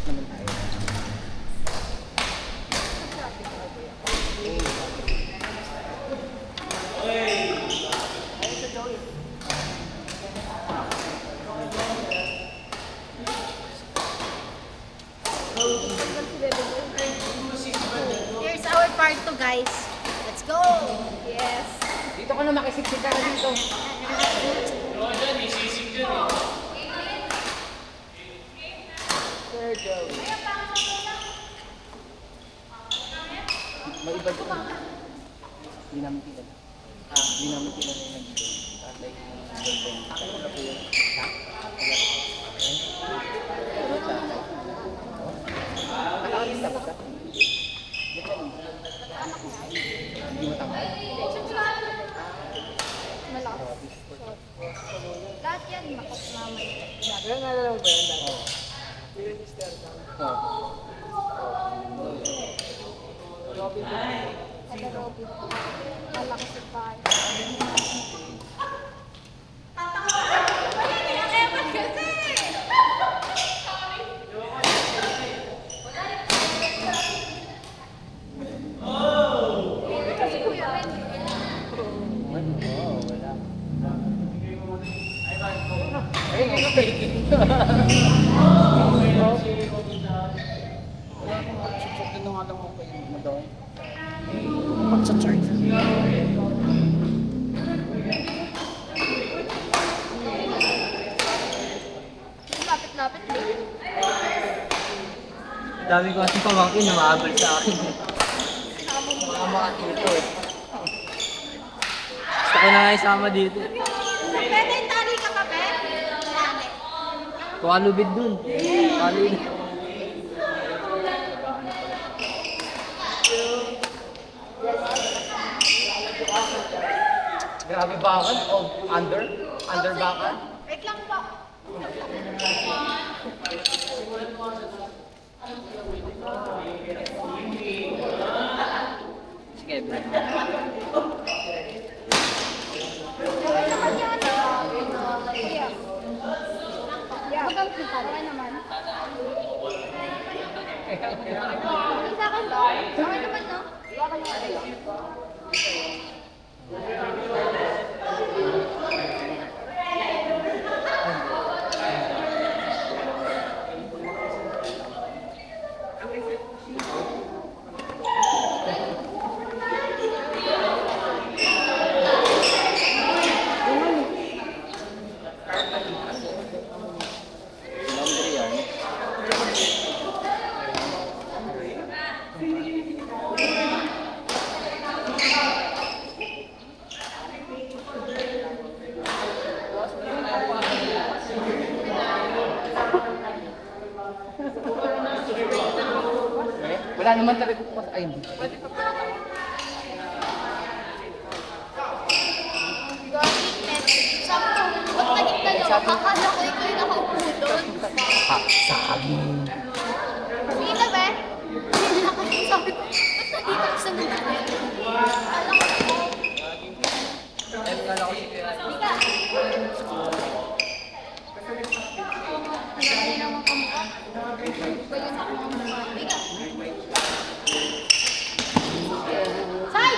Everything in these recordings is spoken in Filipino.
Traffic naman tayo. Here's our part 2, guys. Let's go! Yes. Dito ka na makisiksik ka na dito. Sir Joey. May iba doon. Hindi namin kilala. Hindi namin kilala yung nandito. Tatay yung girlfriend. Ano na po yun? Ha? Nakakita ba siya? Hindi mo tama. Malakas. Lahat yan, makot mamay. Kaya nga lang ba yan dati? Yung sister ka. Robin. Ada Robin. Malakas yung bahay. Kasi Kuya Ren. Wala. Ayun, nga fake it. Susukin na nga lang ako kayo mo daw. Magsa-charge. Lapit-lapit din. Dami ko kasi pamangkin na maabal sa akin. Mga makatito eh. Gusto ko na nga isama dito. Pwede yung tali ka kape? Tali. Kukalubid dun. Kalubid. Grabe bakal o under? Under bakal? Wait lang po. Sige, bro. Kuya. Yeah. Kaya naman. Isa ka ba? Okay naman, no? Baka naman. Laundry yan. Wala naman talaga bukas. Ay, hindi. Sakto. Ba't naging dalawa? Akala ko ikaw yung nakaupo doon. Ha, sabi. Sige na ba? Hindi na kasi sabi ko. Ba't nandito sa nila? Alam ko. Hindi ka. Hindi naman kamukha. Ba yun ako ang mukha? Hindi ka. Say!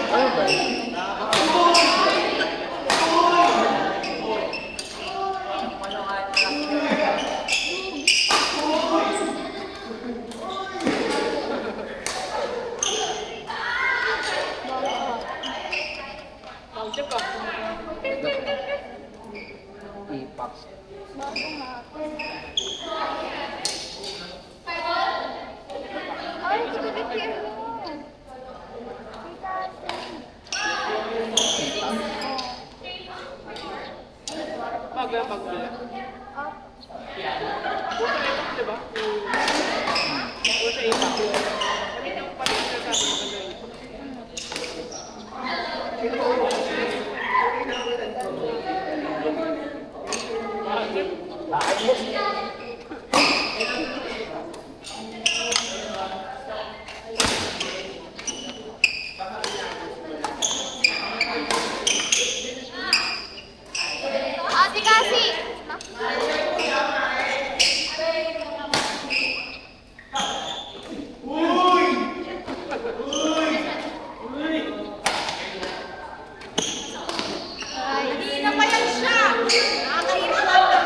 Ano ba yun? Ipax. Bago nga. Ay, sabi ko yun mo. Kita atin. Pag-pag-pag. Ah, Puso ipak, diba? Puso ipak. Kami yung pati na sabi mo gano'n. Ate kasi! Ay, hindi na pa yan siya! Nakakahiya lang.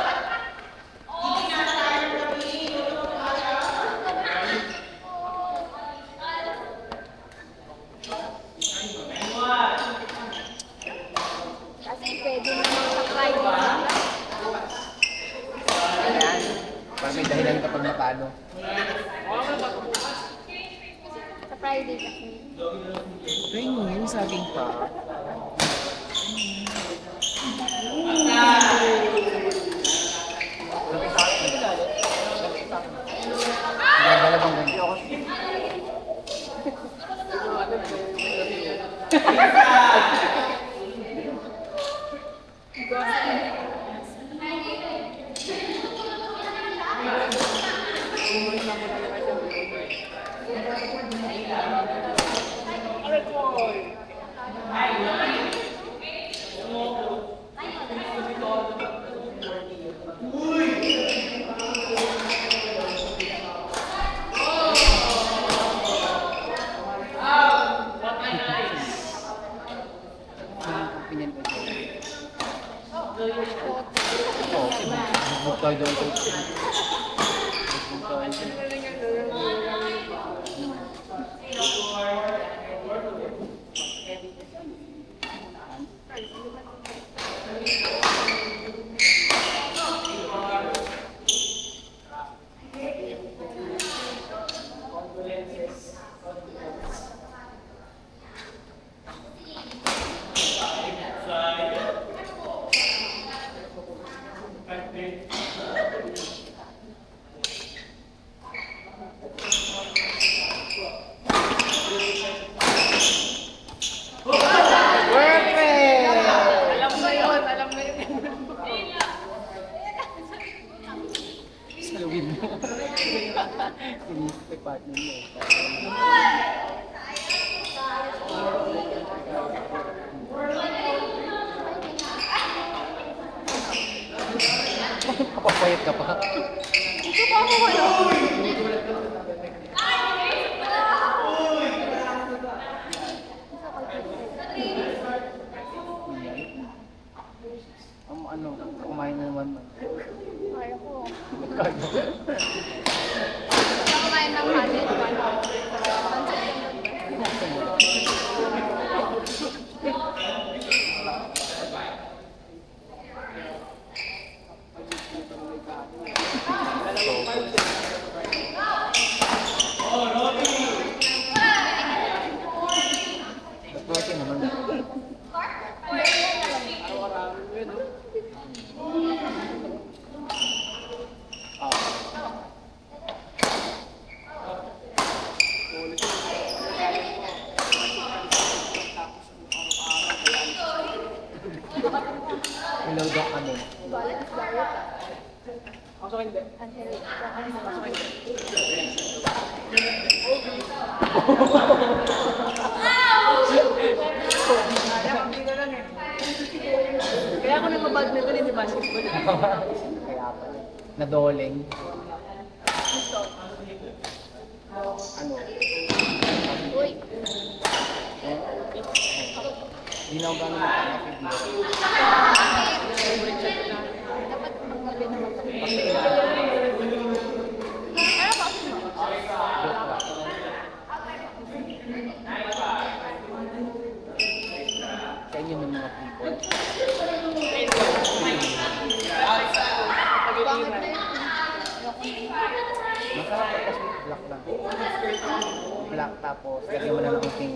Kasi pwede naman sa private. Ayan. Para may dahilan kapag matalo. Sa private kasi. Ring yun, saging pa. Dalawang ganito. Opinion ko dyan. Oo, kasi bugbog tayo doon. Bugbog tayo doon. Salawin mo. Sinisip yung partner mo. Kapapayat ka pa. Dito pa ako wala. Ano, kumain na naman man. Kaya ko. Carbo. Kumain ng kanin. Protein naman. Hello, Doc, ano? Balance diet. Ako hindi. Kaya ako nagpa-badminton hindi basketball. Kaya pa. Nadoleng. Ano? Uy. Hindi na ako gano'n magkakapigil. Dapat magmabi naman sa Kasi, ano ba? sa inyo ng mga people. Bakit na yun? Masarap eh, kasi black lang. Black tapos, lagyan mo na ng kunting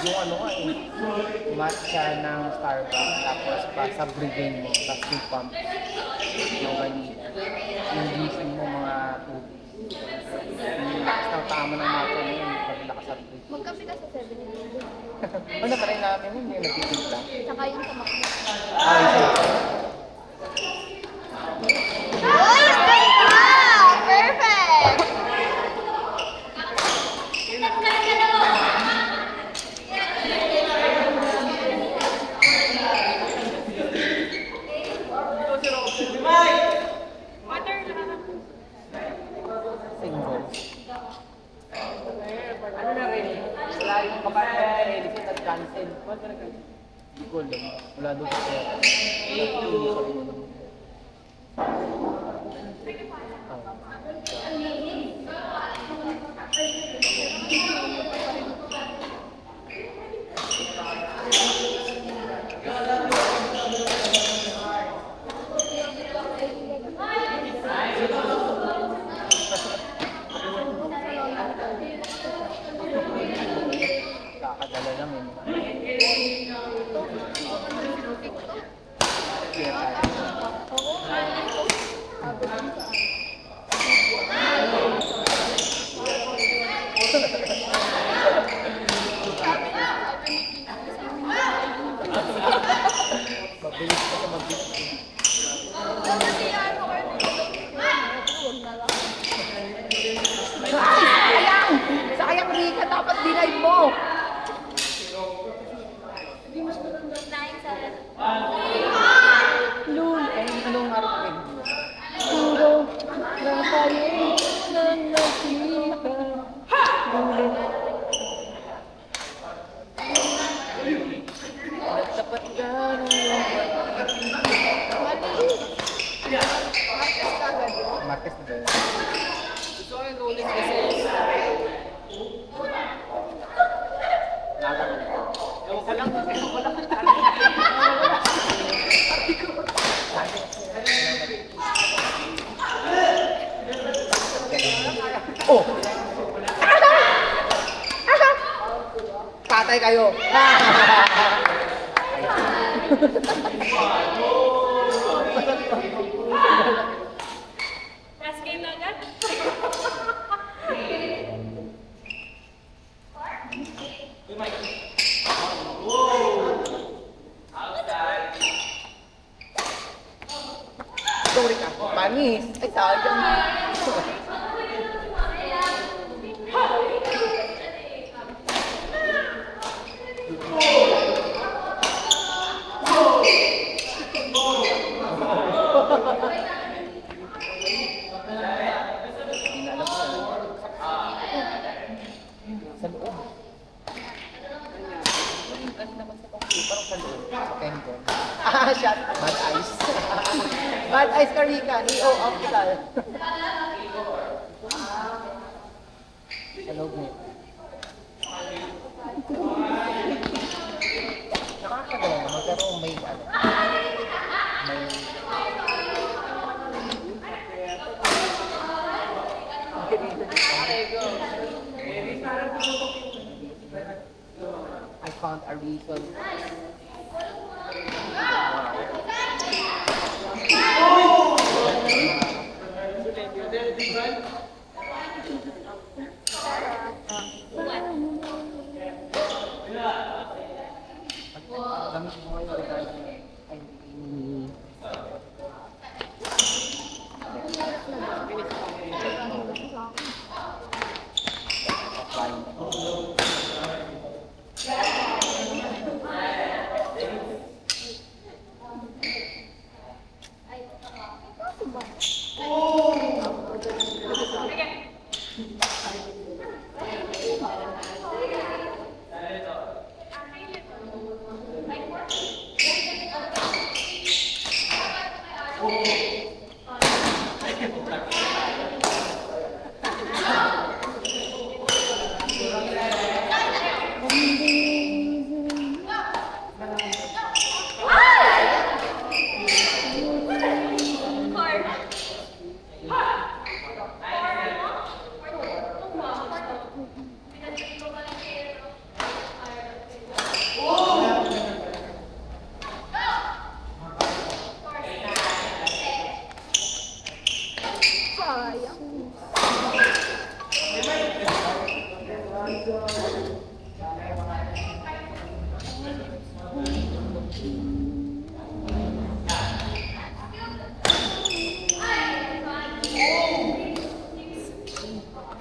yung ano nga eh, matcha ng Starbucks, tapos pa sa brew-in mo, tapos yung pump, yung vanilla, yung gising mo mga tubig. Tapos tama ng matcha mo yun, pag nakasabrig. Magkape ka sa 7-Eleven. O, natry namin yun, yung nagtitimpla. Tsaka yung tumakbo. Ay, siya. Wow! Perfect! Single. Ano na rin? Wala yung kapatid, edit at cancel. Hindi ko alam. Wala doon sa pera. Hindi siya rin. Kakadala lang yun. Kaya tayo. Mabilis ka sa mabilis. Sayang! Sayang, Rika. Dapat dinay mo. Lul, anong harap ko yun? Puro na tayo nang nakita. Nagtapat ka Martes na ba yun? Gusto ko yung rolling kasi. Ewan ko lang. Oh! Patay kayo. Last game na agad? Sorry ka. Panis. Ay, sayang. Hindi na alam sa loob. Ano naman sa computer? Parang sa loob. Sa Kenton. Ah, shot. Bad eyes. Bad eyes ka, Rika. EO Optical. Sa loob niya. Nakakagalaw naman, pero may ano. May... I found a reason. Gamit mo ngayon regarding ay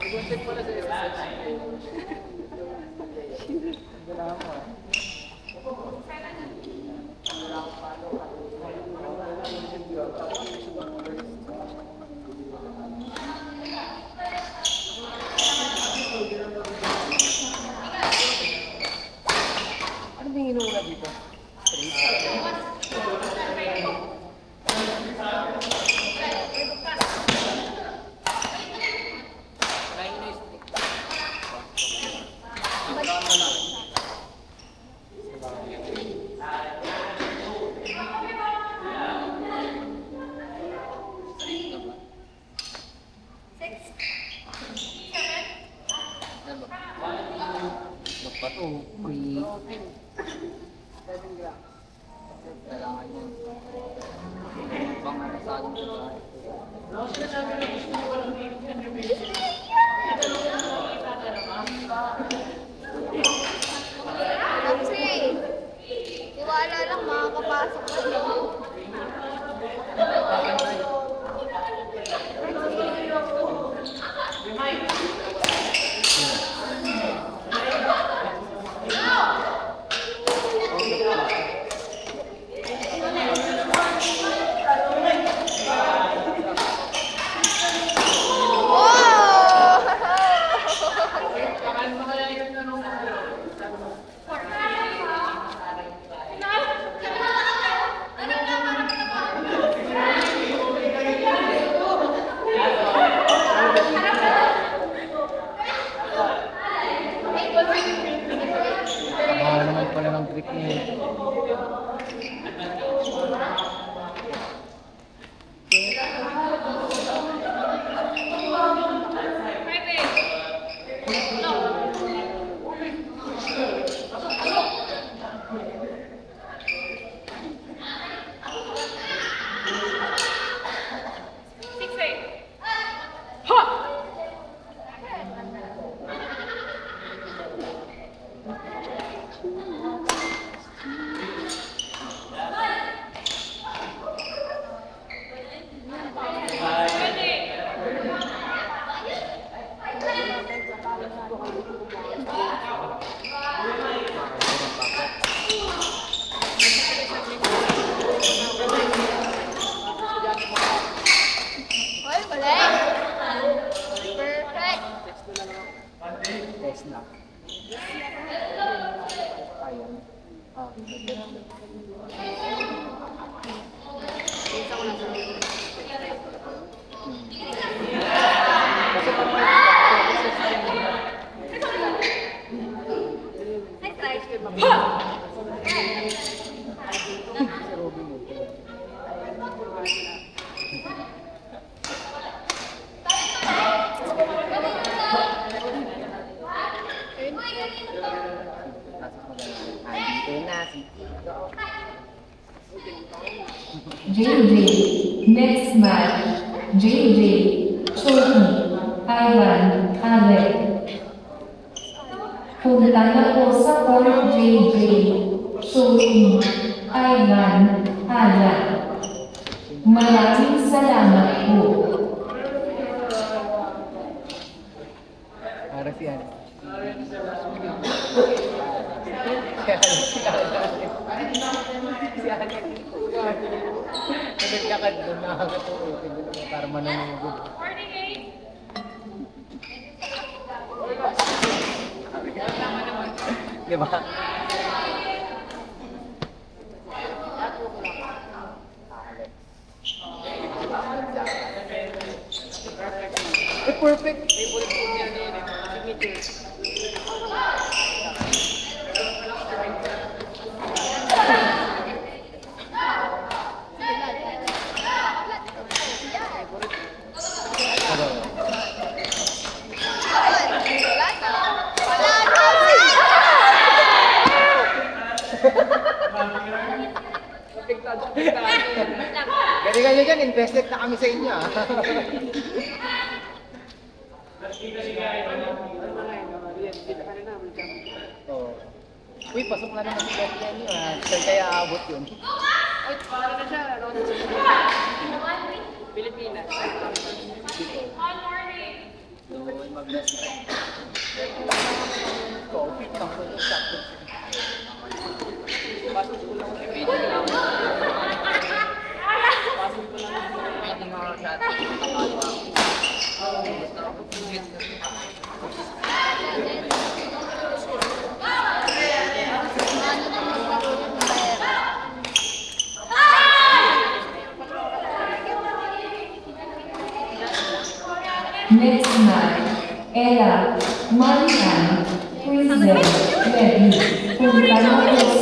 Nag-check pala sa SSS. Wala mo. Ano ba yung inuuna dito? Bato, free. Kailangan yun. Bang nasaan ko tayo. Kasi, tiwala lang makakapasok ka lang. Mahal naman pala ng grip niya. Hoy, mali! Perfect! Test na. Ayan. Kasi pag Nice try. si Robin mo. Dito na si Tito. JJ, next match, JJ, Sophie, Ivan, Alec. Punta na po sa court JJ, Sophie, Ivan, Alec. Maraming salamat po. Para si ano? Si Alex. Nagkakad doon, nakakatulog. Para manunugod. Di ba? Perfect. Galing nyo dyan, invested na kami sa inyo ah. Oo. Uy, pasok na naman si Gatian yun ah. Saan kaya aabot yun? Ay, para na siya. Pilipinas. Doon mag-rest. Coffee, kang ko yung sakto. Pasok ko lang sa video lang. Pasok ko lang sa meeting ako sa ating nakalawa. Basta ako pumit na. Ano na magkaroon ng pera? Next match, Ella, Marian, present, ready. Punta na po